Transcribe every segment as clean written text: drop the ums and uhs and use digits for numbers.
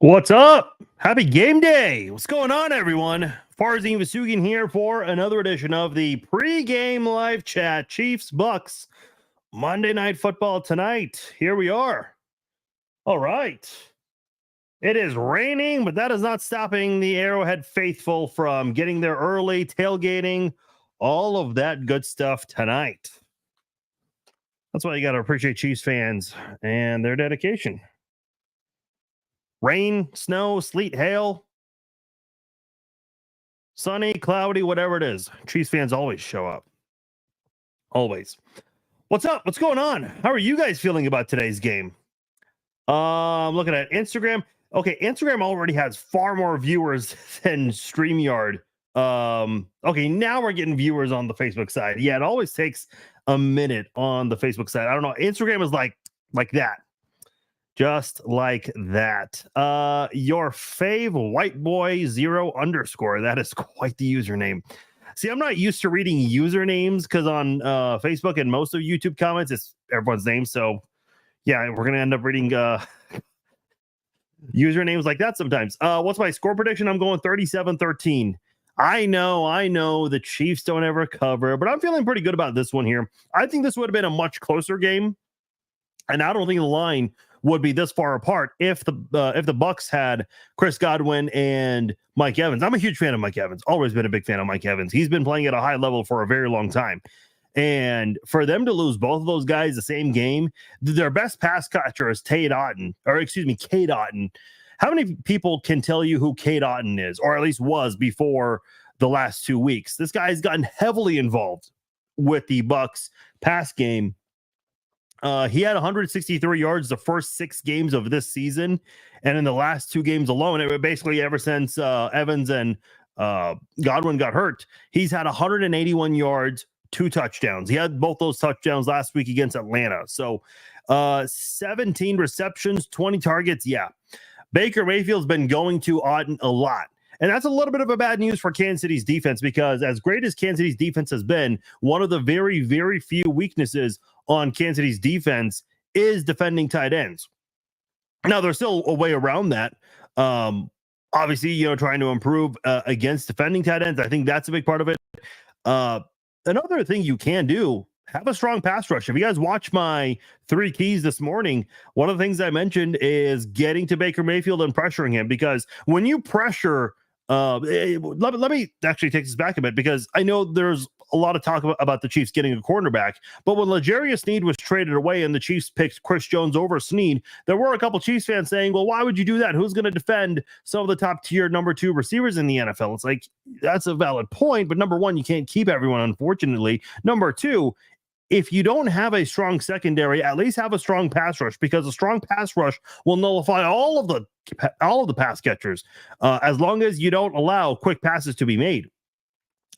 What's up? Happy game day. What's going on, everyone? Farzine Vasugian here for another edition of the pregame live chat. Chiefs Bucks Monday Night Football tonight. Here we are. All right. It is raining, but that is not stopping the Arrowhead faithful from getting there early, tailgating, all of that good stuff tonight. That's why you got to appreciate Chiefs fans and their dedication. Rain, snow, sleet, hail, sunny, cloudy, whatever it is. Chiefs fans always show up. Always. What's up? What's going on? How are you guys feeling about today's game? Looking at Instagram. Okay, Instagram already has far more viewers than StreamYard. Okay, now we're getting viewers on the Facebook side. Yeah, it always takes a minute on the Facebook side. I don't know. Instagram is like that. Just like that. Your fave white boy 0_. That is quite the username. See, I'm not used to reading usernames because on Facebook and most of YouTube comments, it's everyone's name. So yeah, we're gonna end up reading usernames like that sometimes. What's my score prediction? I'm going 37-13. I know the Chiefs don't ever cover, but I'm feeling pretty good about this one here. I think this would have been a much closer game, and I don't think the line would be this far apart if the Bucs had Chris Godwin and Mike Evans. I'm a huge fan of Mike Evans. Always been a big fan of Mike Evans. He's been playing at a high level for a very long time. And for them to lose both of those guys the same game, their best pass catcher is Cade Otton. How many people can tell you who Cade Otton is, or at least was before the last 2 weeks? This guy's gotten heavily involved with the Bucs pass game. He had 163 yards the first 6 games of this season, and in the last 2 games alone, it basically ever since Evans and Godwin got hurt, he's had 181 yards, 2 touchdowns. He had both those touchdowns last week against Atlanta. So 17 receptions, 20 targets. Yeah, Baker Mayfield's been going to Otton a lot. And that's a little bit of a bad news for Kansas City's defense, because as great as Kansas City's defense has been, one of the very, very few weaknesses on Kansas City's defense is defending tight ends. Now, there's still a way around that. Obviously, trying to improve against defending tight ends. I think that's a big part of it. Another thing you can do, have a strong pass rush. If you guys watch my 3 keys this morning, one of the things I mentioned is getting to Baker Mayfield and pressuring him, because when you pressure, let me actually take this back a bit, because I know there's a lot of talk about the Chiefs getting a cornerback, but when L'Jarius Sneed was traded away and the Chiefs picked Chris Jones over Sneed, there were a couple Chiefs fans saying, well, why would you do that? Who's going to defend some of the top tier number 2 receivers in the NFL? It's like, that's a valid point, but number one, you can't keep everyone, unfortunately. Number 2, if you don't have a strong secondary, at least have a strong pass rush, because a strong pass rush will nullify all of the pass catchers, as long as you don't allow quick passes to be made.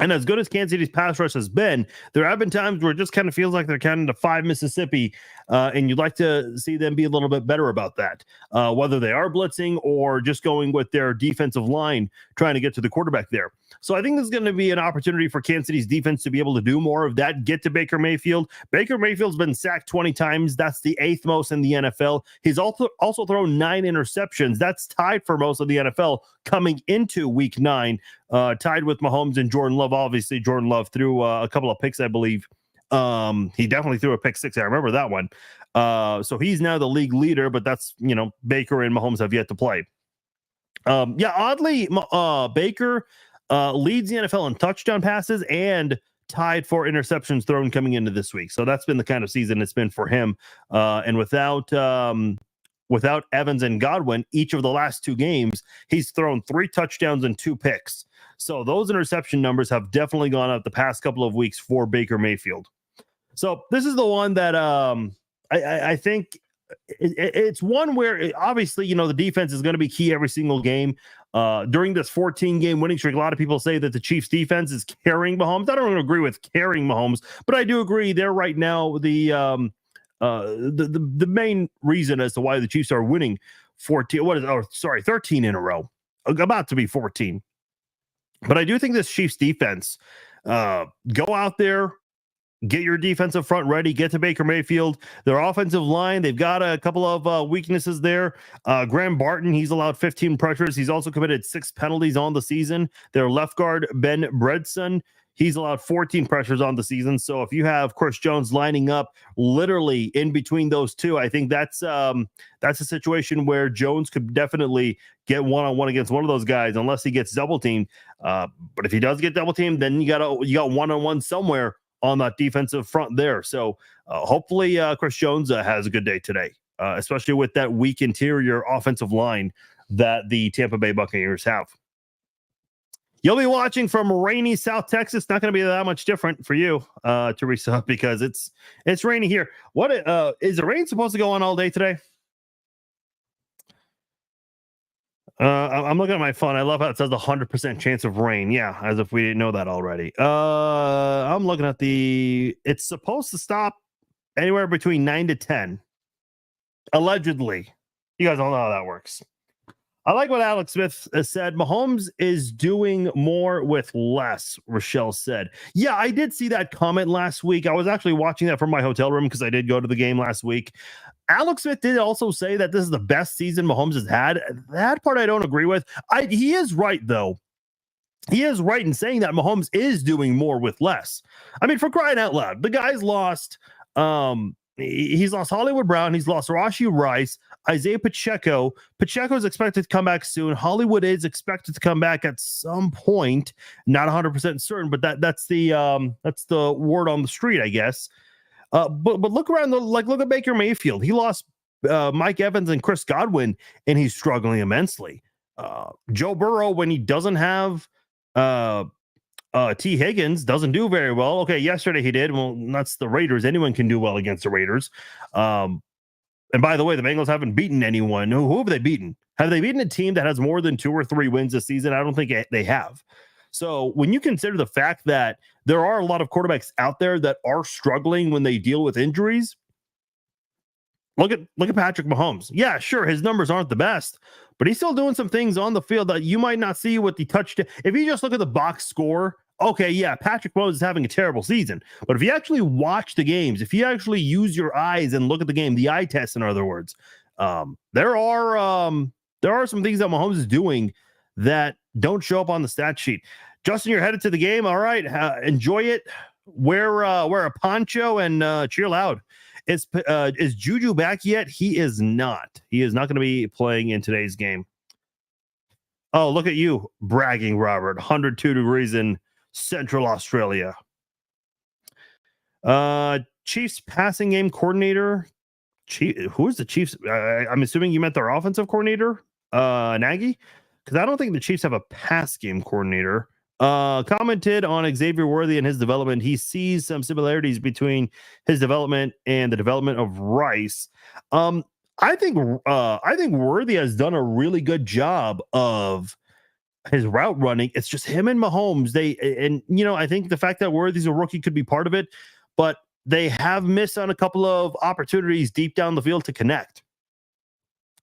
And as good as Kansas City's pass rush has been, there have been times where it just kind of feels like they're kind of 5 Mississippi, and you'd like to see them be a little bit better about that, whether they are blitzing or just going with their defensive line, trying to get to the quarterback there. So I think this is going to be an opportunity for Kansas City's defense to be able to do more of that, get to Baker Mayfield. Baker Mayfield's been sacked 20 times. That's the 8th most in the NFL. He's also thrown 9 interceptions. That's tied for most of the NFL coming into week 9, tied with Mahomes and Jordan Love. Obviously, Jordan Love threw a couple of picks, I believe. He definitely threw a pick 6. I remember that one. So he's now the league leader, but that's, Baker and Mahomes have yet to play. Oddly, Baker leads the NFL in touchdown passes and tied for interceptions thrown coming into this week. So that's been the kind of season it's been for him. And without Evans and Godwin, each of the last 2 games, he's thrown 3 touchdowns and 2 picks. So those interception numbers have definitely gone up the past couple of weeks for Baker Mayfield. So this is the one that I think it's one where obviously, the defense is going to be key every single game. During this 14-game winning streak, a lot of people say that the Chiefs defense is carrying Mahomes. I don't agree with carrying Mahomes, but I do agree they're right now the main reason as to why the Chiefs are winning 13 in a row, about to be 14. But I do think this Chiefs defense go out there, Get your defensive front ready. Get to Baker Mayfield. Their offensive line, they've got a couple of weaknesses there. Graham Barton, he's allowed 15 pressures. He's also committed 6 penalties on the season. Their left guard, Ben Bredson, he's allowed 14 pressures on the season. So if you have Chris Jones lining up literally in between those two, I think that's a situation where Jones could definitely get one-on-one against one of those guys, unless he gets double teamed. But if he does get double teamed, then you got one-on-one somewhere on that defensive front there. So hopefully Chris Jones has a good day today, especially with that weak interior offensive line that the Tampa Bay Buccaneers have. You'll be watching from rainy South Texas. Not going to be that much different for you, Teresa, because it's rainy here. What is the rain supposed to go on all day today? I'm looking at my phone. I love how it says 100% chance of rain. Yeah, as if we didn't know that already. I'm looking at it's supposed to stop anywhere between 9 to 10. Allegedly. You guys all know how that works. I like what Alex Smith said. Mahomes is doing more with less, Rochelle said. Yeah, I did see that comment last week. I was actually watching that from my hotel room because I did go to the game last week. Alex Smith did also say that this is the best season Mahomes has had. That part I don't agree with. He is right, though. He is right in saying that Mahomes is doing more with less. I mean, for crying out loud, the guy's lost. He's lost Hollywood Brown. He's lost Rashee Rice, Isaiah Pacheco. Pacheco is expected to come back soon. Hollywood is expected to come back at some point. Not 100% certain, but that's the word on the street, I guess. But look around look at Baker Mayfield. He lost Mike Evans and Chris Godwin, and he's struggling immensely. Joe Burrow, when he doesn't have T. Higgins, doesn't do very well. Okay, yesterday he did. Well, that's the Raiders. Anyone can do well against the Raiders. And by the way, the Bengals haven't beaten anyone. Who have they beaten? Have they beaten a team that has more than 2 or 3 wins this season? I don't think they have. So when you consider the fact that there are a lot of quarterbacks out there that are struggling when they deal with injuries, look at Patrick Mahomes. Yeah, sure, his numbers aren't the best, but he's still doing some things on the field that you might not see with the touchdown. If you just look at the box score, okay, yeah, Patrick Mahomes is having a terrible season. But if you actually watch the games, if you actually use your eyes and look at the game, the eye test, in other words, there are some things that Mahomes is doing that don't show up on the stat sheet. Justin, you're headed to the game. All right, enjoy it. Wear a poncho and cheer loud. Is Juju back yet? He is not. He is not going to be playing in today's game. Oh, look at you bragging, Robert. 102 degrees in Central Australia. Chiefs passing game coordinator. Who is the Chiefs? I'm assuming you meant their offensive coordinator, Nagy, because I don't think the Chiefs have a pass game coordinator. Commented on Xavier Worthy and his development. He sees some similarities between his development and the development of Rice. I think Worthy has done a really good job of his route running. It's just him and Mahomes. I think the fact that Worthy's a rookie could be part of it, but they have missed on a couple of opportunities deep down the field to connect.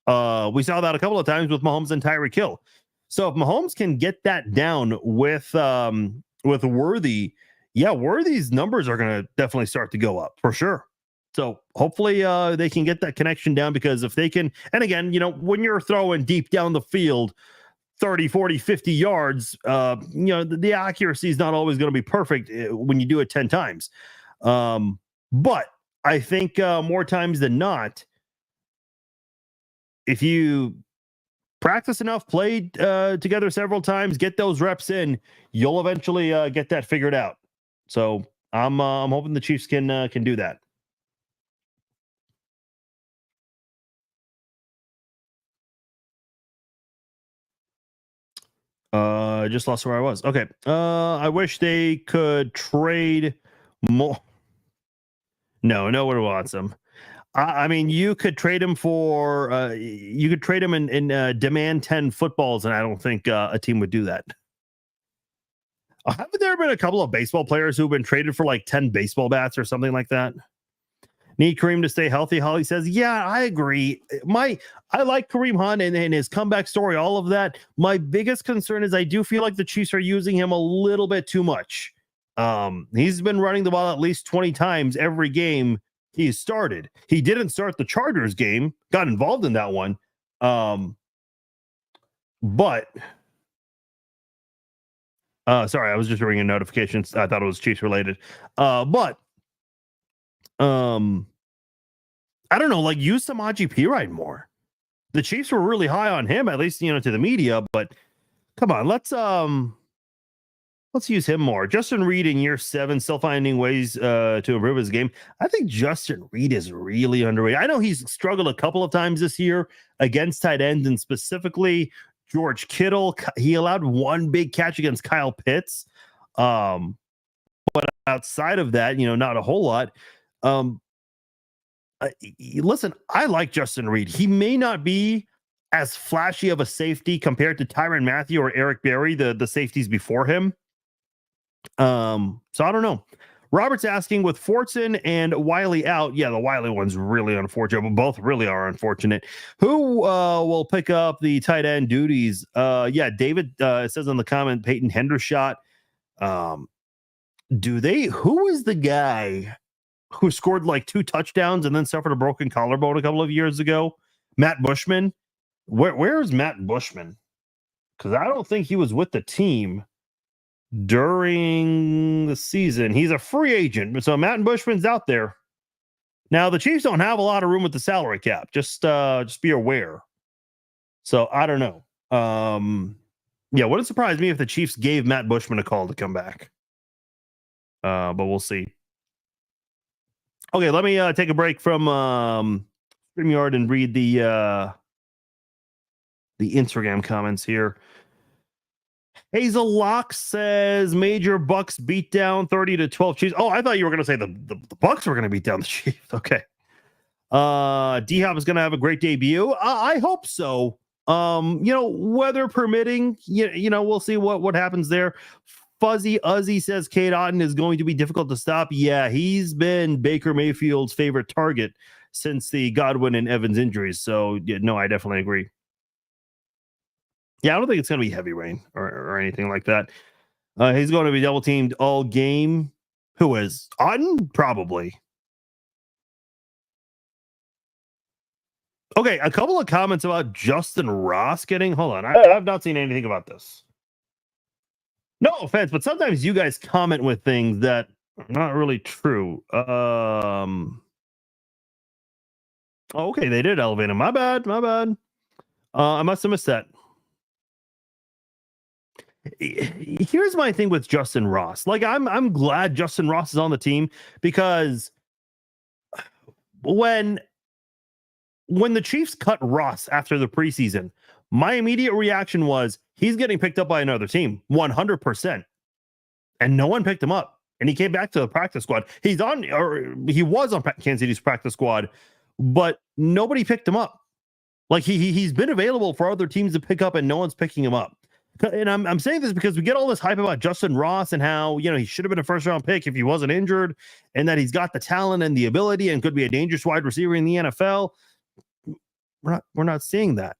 We saw that a couple of times with Mahomes and Tyreek Hill. So if Mahomes can get that down with Worthy, yeah, Worthy's numbers are going to definitely start to go up for sure. So hopefully they can get that connection down, because if they can, and again, when you're throwing deep down the field, 30, 40, 50 yards, the accuracy is not always going to be perfect when you do it 10 times. But I think more times than not, if you practice enough, play together several times, get those reps in, you'll eventually get that figured out. So I'm hoping the Chiefs can do that. I just lost where I was. Okay. I wish they could trade more. No one wants them. I mean, you could trade him for in demand 10 footballs, and I don't think a team would do that. Haven't there been a couple of baseball players who've been traded for like 10 baseball bats or something like that? Need Kareem to stay healthy. Holly says, yeah, I agree. I like Kareem Hunt and his comeback story, all of that. My biggest concern is I do feel like the Chiefs are using him a little bit too much. He's been running the ball at least 20 times every game he started. He didn't start the Chargers game, got involved in that one. But sorry, I was just reading a notification. I thought it was Chiefs related. But I don't know, like use Samaje Perine more. The Chiefs were really high on him, at least, to the media, but come on, let's use him more. Justin Reed in year 7, still finding ways to improve his game. I think Justin Reed is really underrated. I know he's struggled a couple of times this year against tight ends, and specifically George Kittle. He allowed one big catch against Kyle Pitts. But outside of that, not a whole lot. Listen, I like Justin Reed. He may not be as flashy of a safety compared to Tyrann Mathieu or Eric Berry, the safeties before him. So I don't know. Robert's asking, with Fortson and Wiley out, yeah, the Wiley one's really unfortunate, but both really are unfortunate. Who will pick up the tight end duties? Yeah, David says in the comment, Peyton Hendershot. Who is the guy who scored like 2 touchdowns and then suffered a broken collarbone a couple of years ago? Matt Bushman. Where is Matt Bushman? Because I don't think he was with the team during the season. He's a free agent, so Matt Bushman's out there. Now the Chiefs don't have a lot of room with the salary cap. Just be aware. So I don't know. Yeah, wouldn't surprise me if the Chiefs gave Matt Bushman a call to come back. But we'll see. Okay, let me take a break from StreamYard and read the Instagram comments here. Hazel Locke says major Bucs beat down 30-12 Chiefs. Oh, I thought you were going to say the Bucs were going to beat down the Chiefs. Okay. D-Hop is going to have a great debut. I hope so. Weather permitting, we'll see what happens there. Fuzzy Uzzy says Cade Otton is going to be difficult to stop. Yeah, he's been Baker Mayfield's favorite target since the Godwin and Evans injuries. So, yeah, no, I definitely agree. Yeah, I don't think it's going to be heavy rain or anything like that. He's going to be double teamed all game. Who is? Otton? Probably. Okay, a couple of comments about Justin Ross getting... Hold on, I've not seen anything about this. No offense, but sometimes you guys comment with things that are not really true. Okay, they did elevate him. My bad. I must have missed that. Here's my thing with Justin Ross. Like, I'm glad Justin Ross is on the team, because when the Chiefs cut Ross after the preseason, my immediate reaction was he's getting picked up by another team, 100%. And no one picked him up. And he came back to the practice squad. He was on Kansas City's practice squad, but nobody picked him up. Like, he's been available for other teams to pick up, and no one's picking him up. And I'm saying this because we get all this hype about Justin Ross and how, he should have been a first-round pick if he wasn't injured, and that he's got the talent and the ability and could be a dangerous wide receiver in the NFL. We're not seeing that.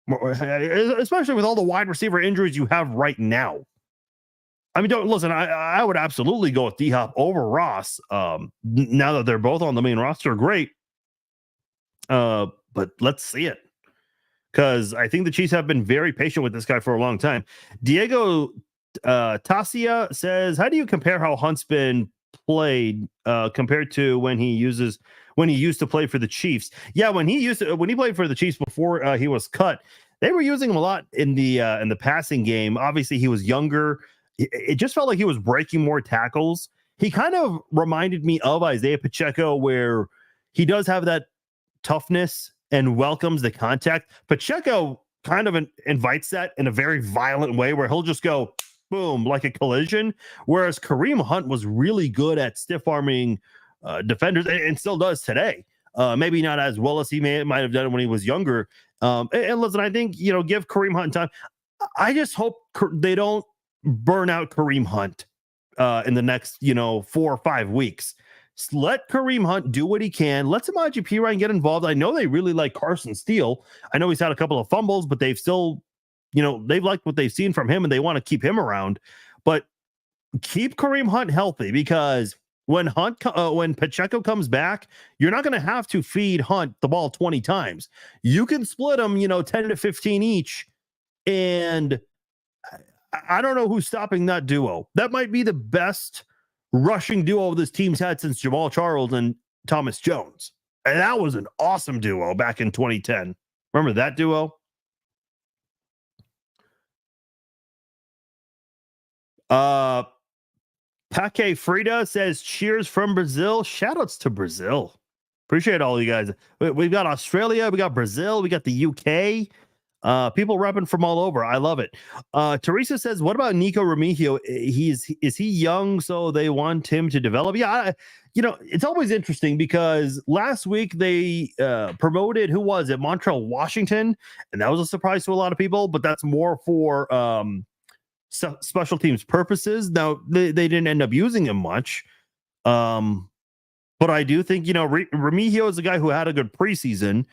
Especially with all the wide receiver injuries you have right now. I mean, I would absolutely go with D-Hop over Ross. Now that they're both on the main roster, great. But let's see it. Because I think the Chiefs have been very patient with this guy for a long time. Diego Tasia says, how do you compare how Hunt's been played compared to when he used to play for the Chiefs? Yeah, when he played for the Chiefs before he was cut, they were using him a lot in the passing game. Obviously, he was younger. It just felt like he was breaking more tackles. He kind of reminded me of Isaiah Pacheco, where he does have that toughness and welcomes the contact. Pacheco kind of invites that in a very violent way, where he'll just go boom, like a collision. Whereas Kareem Hunt was really good at stiff arming defenders, and still does today. Maybe not as well as he might have done when he was younger. And listen, I think, give Kareem Hunt time. I just hope they don't burn out Kareem Hunt in the next, 4 or 5 weeks. Let Kareem Hunt do what he can. Let Samaje Perine get involved. I know they really like Carson Steele. I know he's had a couple of fumbles, but they've still, they've liked what they've seen from him, and they want to keep him around. But keep Kareem Hunt healthy, because when Pacheco comes back, you're not going to have to feed Hunt the ball 20 times. You can split them, 10 to 15 each. And I don't know who's stopping that duo. That might be the best rushing duo this team's had since Jamal Charles and Thomas Jones. And that was an awesome duo back in 2010. Remember that duo? Paque Frida says, cheers from Brazil. Shout outs to Brazil. Appreciate all you guys. We've got Australia, we got Brazil, we got the UK. People repping from all over. I love it. Teresa says, what about Nico Remigio? Is he young, so they want him to develop? Yeah, it's always interesting because last week they promoted, who was it? Montreal Washington, and that was a surprise to a lot of people, but that's more for special teams purposes. Now they didn't end up using him much. But I do think, Remigio is a guy who had a good preseason.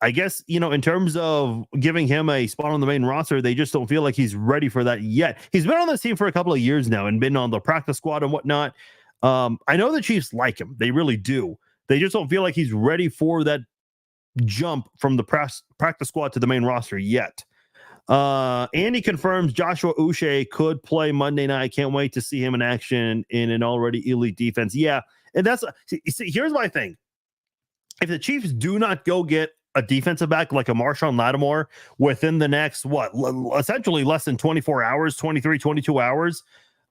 I guess, in terms of giving him a spot on the main roster, they just don't feel like he's ready for that yet. He's been on this team for a couple of years now and been on the practice squad and whatnot. I know the Chiefs like him. They really do. They just don't feel like he's ready for that jump from the practice squad to the main roster yet. Andy confirms Joshua Uche could play Monday night. Can't wait to see him in action in an already elite defense. Yeah. And here's my thing. If the Chiefs do not go get a defensive back like a Marshawn Lattimore within the next, essentially less than 24 hours, 23, 22 hours,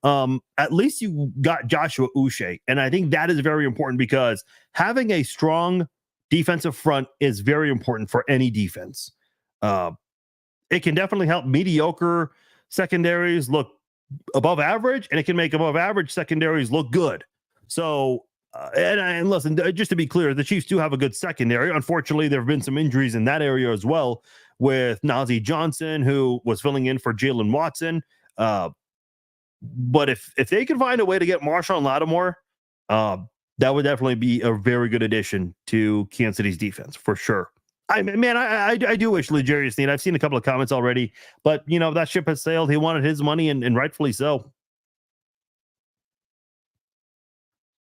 at least you got Joshua Uche. And I think that is very important because having a strong defensive front is very important for any defense. It can definitely help mediocre secondaries look above average, and it can make above average secondaries look good. So, and listen, just to be clear, the Chiefs do have a good secondary. Unfortunately, there have been some injuries in that area as well, with Najee Johnson, who was filling in for Jalen Watson. But if they could find a way to get Marshawn Lattimore, that would definitely be a very good addition to Kansas City's defense for sure. I do wish L'Jarius Sneed. I've seen a couple of comments already, but that ship has sailed. He wanted his money, and rightfully so.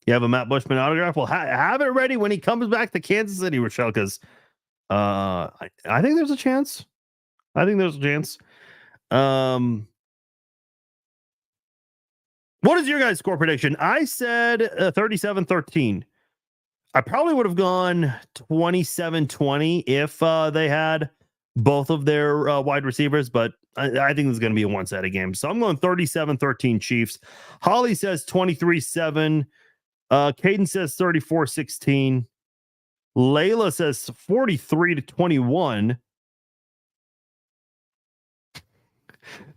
You have a Matt Bushman autograph? Well, have it ready when he comes back to Kansas City, Rochelle, because I think there's a chance. What is your guys' score prediction? I said 37-13. I probably would have gone 27-20 if they had both of their wide receivers, but I think this is going to be a one-sided game. So I'm going 37-13 Chiefs. Holly says 23-7. Caden says 34-16. Layla says 43-21.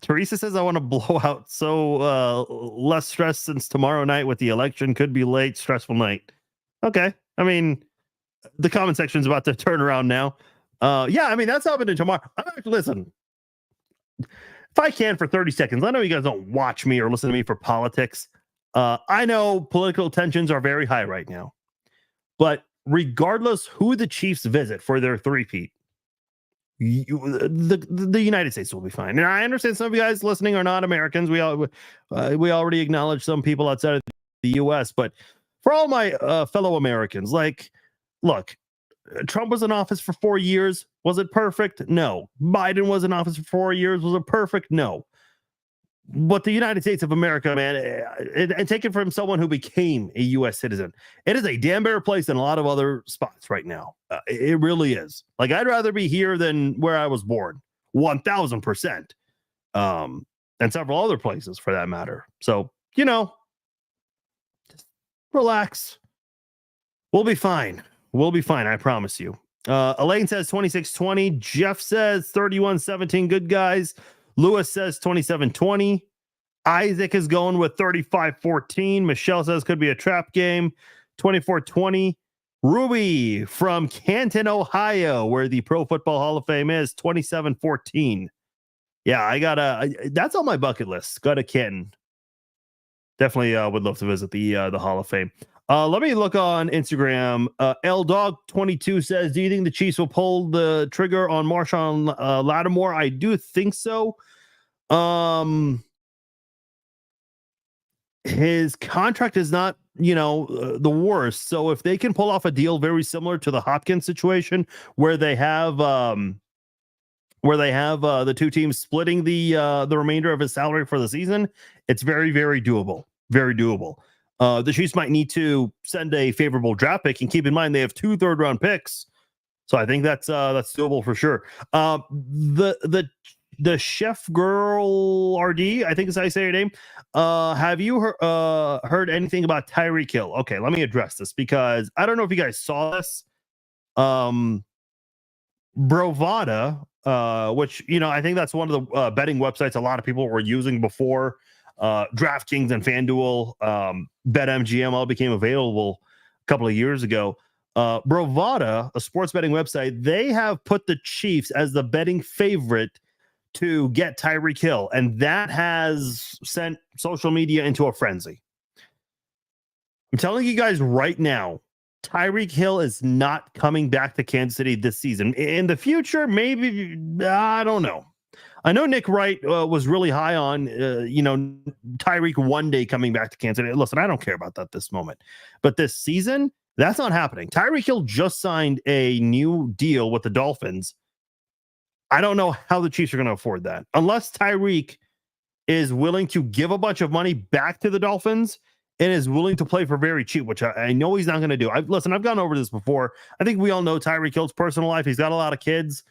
Teresa says, I want to blow out. So less stress since tomorrow night with the election. Could be late, stressful night. Okay. I mean, the comment section is about to turn around now. Yeah, I mean, that's happening tomorrow. Listen, if I can for 30 seconds, I know you guys don't watch me or listen to me for politics. I know political tensions are very high right now, but regardless who the Chiefs visit for their three-peat, the United States will be fine. And I understand some of you guys listening are not Americans. We already acknowledge some people outside of the U.S., but for all my fellow Americans, look, Trump was in office for 4 years. Was it perfect? No. Biden was in office for 4 years. Was it perfect? No. But the United States of America, man, and take it from someone who became a U.S. citizen, it is a damn better place than a lot of other spots right now. It really is. I'd rather be here than where I was born, 1,000%, and several other places for that matter. So, just relax. We'll be fine. I promise you. Elaine says 26-20. Jeff says 31-17. Good guys. Lewis says 27-20. Isaac is going with 35-14. Michelle says could be a trap game. 24-20. Ruby from Canton, Ohio, where the Pro Football Hall of Fame is, 27-14. Yeah, that's on my bucket list. Go to Canton. Definitely would love to visit the Hall of Fame. Let me look on Instagram. LDog22 says, do you think the Chiefs will pull the trigger on Marshawn Lattimore? I do think so. his contract is not, the worst. So if they can pull off a deal very similar to the Hopkins situation, where they have the two teams splitting the remainder of his salary for the season, it's very, very doable. Very doable. The Chiefs might need to send a favorable draft pick, and keep in mind they have 2 third-round picks, so I think that's doable for sure. The chef girl RD, I think is how you say your name. Have you heard anything about Tyreek Hill? Okay, let me address this, because I don't know if you guys saw this. Brovada, which, I think that's one of the betting websites a lot of people were using before DraftKings and FanDuel, BetMGM all became available a couple of years ago. Brovada, a sports betting website, they have put the Chiefs as the betting favorite to get Tyreek Hill, and that has sent social media into a frenzy. I'm telling you guys right now, Tyreek Hill is not coming back to Kansas City this season. In the future, maybe, I don't know. I know Nick Wright was really high on, Tyreek one day coming back to Kansas City. Listen, I don't care about that this moment. But this season, that's not happening. Tyreek Hill just signed a new deal with the Dolphins. I don't know how the Chiefs are going to afford that. Unless Tyreek is willing to give a bunch of money back to the Dolphins and is willing to play for very cheap, which I know he's not going to do. I've gone over this before. I think we all know Tyreek Hill's personal life. He's got a lot of kids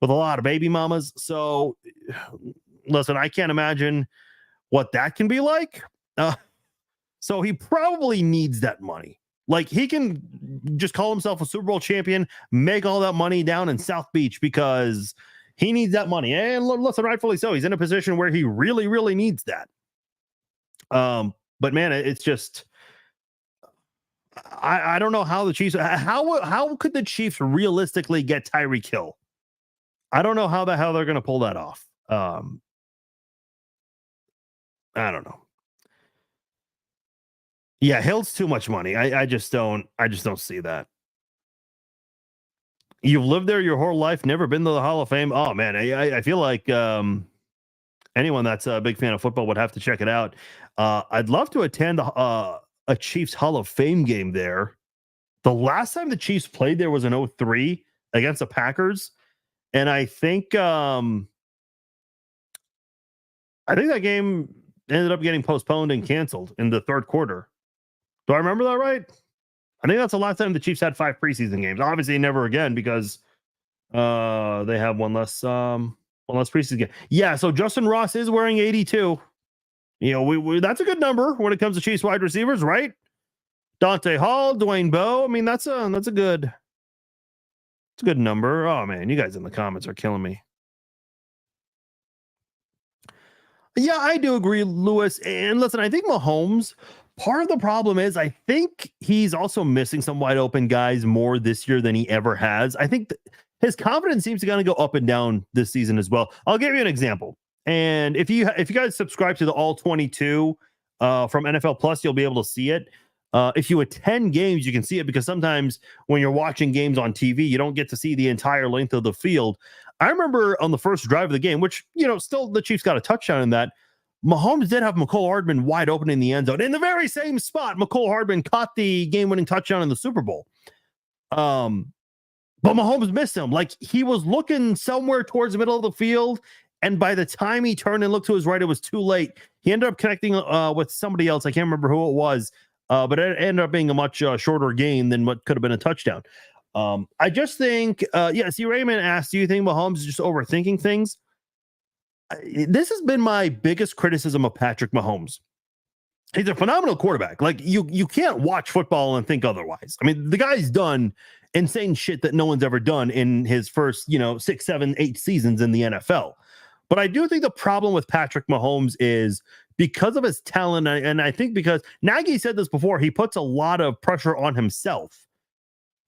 with a lot of baby mamas. So, listen, I can't imagine what that can be like. So he probably needs that money. Like, he can just call himself a Super Bowl champion, make all that money down in South Beach, because he needs that money. And listen, rightfully so. He's in a position where he really, really needs that. But man, it's just, I don't know how the Chiefs, how could the Chiefs realistically get Tyreek Hill? I don't know how the hell they're going to pull that off. I don't know. Yeah, Hill's too much money. I just don't see that. You've lived there your whole life, never been to the Hall of Fame. Oh man, I feel like anyone that's a big fan of football would have to check it out. I'd love to attend a Chiefs Hall of Fame game there. The last time the Chiefs played there was in 2003 against the Packers. And I think that game ended up getting postponed and canceled in the third quarter. Do I remember that right? I think that's the last time the Chiefs had 5 preseason games. Obviously, never again, because they have one less preseason game. Yeah, so Justin Ross is wearing 82. We that's a good number when it comes to Chiefs wide receivers, right? Dante Hall, Dwayne Bowe. I mean, that's a good number. Oh man, you guys in the comments are killing me. Yeah, I do agree, Lewis. And listen, I think Mahomes, part of the problem is I think he's also missing some wide open guys more this year than he ever has. I think his confidence seems to kind of go up and down this season as well. I'll give you an example. And if you guys subscribe to the All 22 from NFL Plus, you'll be able to see it. If you attend games, you can see it, because sometimes when you're watching games on TV, you don't get to see the entire length of the field. I remember on the first drive of the game, which, still the Chiefs got a touchdown in that, Mahomes did have Mecole Hardman wide open in the end zone. In the very same spot, Mecole Hardman caught the game-winning touchdown in the Super Bowl. But Mahomes missed him. Like, he was looking somewhere towards the middle of the field, and by the time he turned and looked to his right, it was too late. He ended up connecting with somebody else. I can't remember who it was. But it ended up being a much shorter gain than what could have been a touchdown. I just think, see, Raymond asked, do you think Mahomes is just overthinking things? This has been my biggest criticism of Patrick Mahomes. He's a phenomenal quarterback. Like, you can't watch football and think otherwise. I mean, the guy's done insane shit that no one's ever done in his first, 6, 7, 8 seasons in the NFL. But I do think the problem with Patrick Mahomes is, because of his talent, and I think because Nagy said this before, he puts a lot of pressure on himself.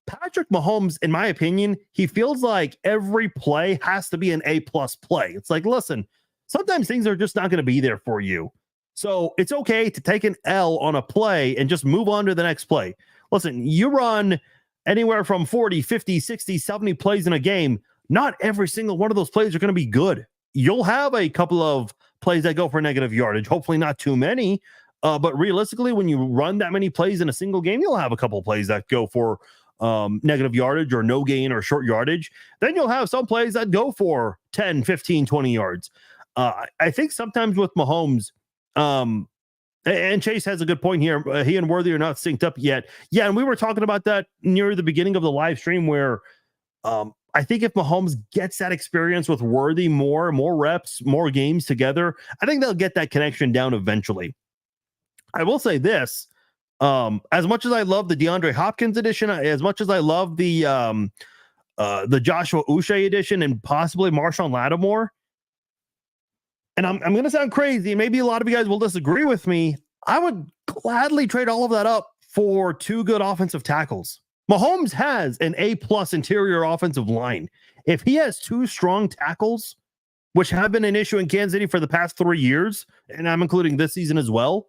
Patrick Mahomes, in my opinion, he feels like every play has to be an A+ play. It's like, listen, sometimes things are just not going to be there for you. So it's okay to take an L on a play and just move on to the next play. Listen, you run anywhere from 40, 50, 60, 70 plays in a game. Not every single one of those plays are going to be good. You'll have a couple of plays that go for negative yardage, hopefully not too many. But realistically, when you run that many plays in a single game, you'll have a couple plays that go for negative yardage or no gain or short yardage. Then you'll have some plays that go for 10, 15, 20 yards. I think sometimes with Mahomes, and Chase has a good point here. He and Worthy are not synced up yet. Yeah, and we were talking about that near the beginning of the live stream where I think if Mahomes gets that experience with Worthy more reps, more games together, I think they'll get that connection down eventually. I will say this. As much as I love the DeAndre Hopkins edition, as much as I love the Joshua Uche edition and possibly Marshawn Lattimore, and I'm going to sound crazy, and maybe a lot of you guys will disagree with me, I would gladly trade all of that up for two good offensive tackles. Mahomes has an A-plus interior offensive line. If he has two strong tackles, which have been an issue in Kansas City for the past 3 years, and I'm including this season as well,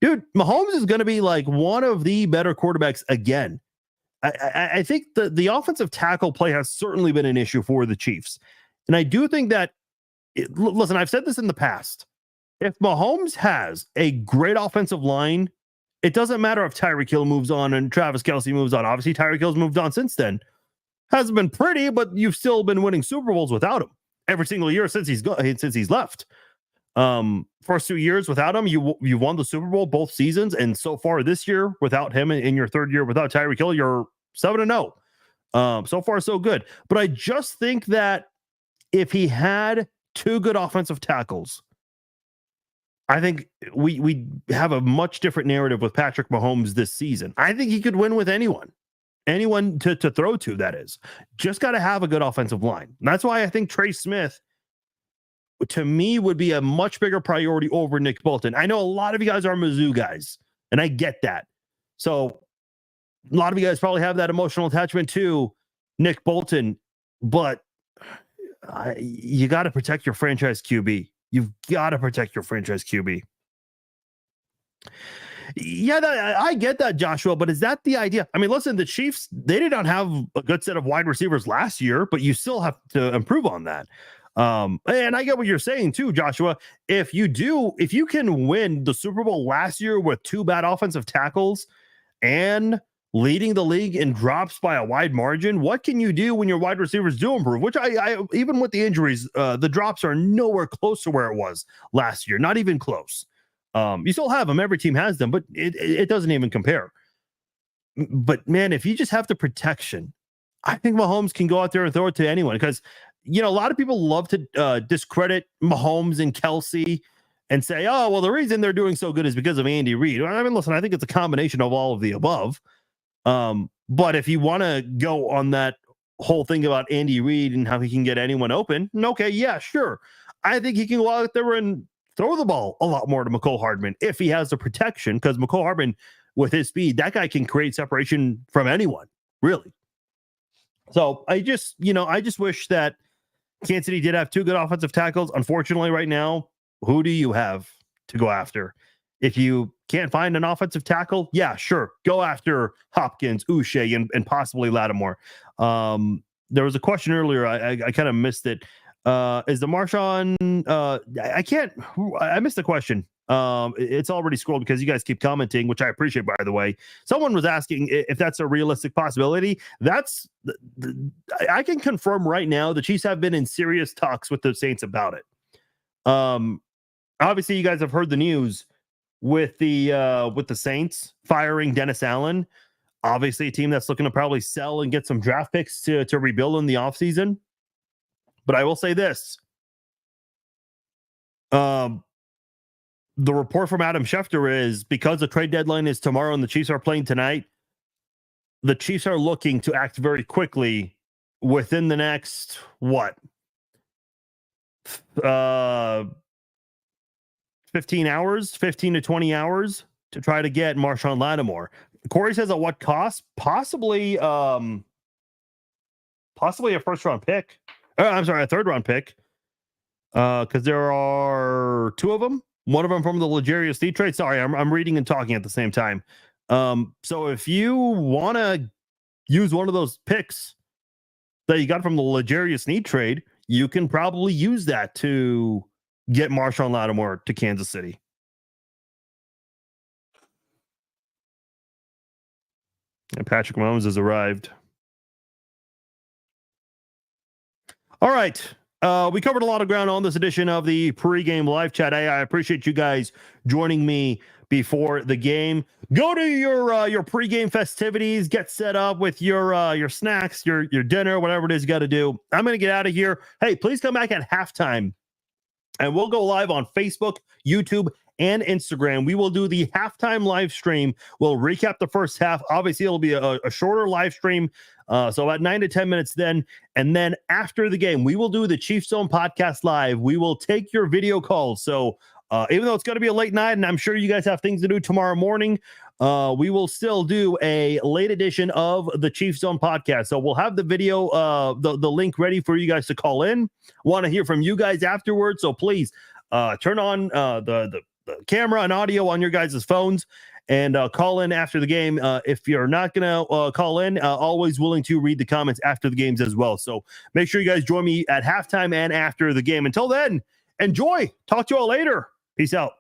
dude, Mahomes is going to be like one of the better quarterbacks again. I think the offensive tackle play has certainly been an issue for the Chiefs. And I do think that, listen, I've said this in the past. If Mahomes has a great offensive line, it doesn't matter if Tyreek Hill moves on and Travis Kelce moves on. Obviously, Tyreek Hill's moved on since then. Hasn't been pretty, but you've still been winning Super Bowls without him every single year since he's left. First 2 years without him, you won the Super Bowl both seasons, and so far this year without him, in your third year without Tyreek Hill, you're 7-0. So far so good. But I just think that if he had two good offensive tackles, I think we have a much different narrative with Patrick Mahomes this season. I think he could win with anyone to throw to. That is, just got to have a good offensive line. And that's why I think Trey Smith, to me, would be a much bigger priority over Nick Bolton. I know a lot of you guys are Mizzou guys, and I get that. So a lot of you guys probably have that emotional attachment to Nick Bolton, but you got to protect your franchise QB. You've got to protect your franchise QB. Yeah, I get that, Joshua, but is that the idea? I mean, listen, the Chiefs, they did not have a good set of wide receivers last year, but you still have to improve on that. And I get what you're saying too, Joshua. If you can win the Super Bowl last year with two bad offensive tackles and leading the league in drops by a wide margin, what can you do when your wide receivers do improve? Which I even with the injuries, the drops are nowhere close to where it was last year. Not even close. You still have them. Every team has them, but it doesn't even compare. But man, if you just have the protection, I think Mahomes can go out there and throw it to anyone, because a lot of people love to discredit Mahomes and Kelce and say, oh, well, the reason they're doing so good is because of Andy Reid. I mean, listen, I think it's a combination of all of the above. But if you want to go on that whole thing about Andy Reid and how he can get anyone open, okay, yeah, sure. I think he can go out there and throw the ball a lot more to McCole Hardman if he has the protection, because McCole Hardman, with his speed, that guy can create separation from anyone, really. So I just wish that Kansas City did have two good offensive tackles. Unfortunately, right now, who do you have to go after? If you can't find an offensive tackle, yeah, sure, go after Hopkins, Uche, and possibly Lattimore. There was a question earlier. I kind of missed it. Is the Marshawn? I missed the question. It's already scrolled because you guys keep commenting, which I appreciate, by the way. Someone was asking if that's a realistic possibility. I can confirm right now the Chiefs have been in serious talks with the Saints about it. Obviously, you guys have heard the news with the Saints firing Dennis Allen. Obviously, a team that's looking to probably sell and get some draft picks to rebuild in the offseason. But I will say this. The report from Adam Schefter is, because the trade deadline is tomorrow and the Chiefs are playing tonight, the Chiefs are looking to act very quickly within the next, 15 to 20 hours to try to get Marshawn Lattimore. Corey says, at what cost? Possibly a first-round pick. I'm sorry, a third-round pick. Because there are two of them. One of them from the L'Jarius Sneed trade. Sorry, I'm reading and talking at the same time. So if you want to use one of those picks that you got from the L'Jarius Sneed trade, you can probably use that to get Marshawn Lattimore to Kansas City. And Patrick Mahomes has arrived. All right. We covered a lot of ground on this edition of the pregame live chat. I appreciate you guys joining me before the game. Go to your pregame festivities, get set up with your snacks, your dinner, whatever it is you got to do. I'm going to get out of here. Hey, please come back at halftime, and we'll go live on Facebook, YouTube, and Instagram. We will do the halftime live stream. We'll recap the first half. Obviously, it'll be a shorter live stream, so about 9 to 10 minutes then. And then after the game, we will do the Chiefs Zone podcast live. We will take your video calls. So even though it's going to be a late night, and I'm sure you guys have things to do tomorrow morning, we will still do a late edition of the Chiefs Zone podcast. So we'll have the video, the link ready for you guys to call in. Want to hear from you guys afterwards. So please turn on the camera and audio on your guys' phones and call in after the game. If you're not going to call in, always willing to read the comments after the games as well. So make sure you guys join me at halftime and after the game. Until then, enjoy. Talk to you all later. Peace out.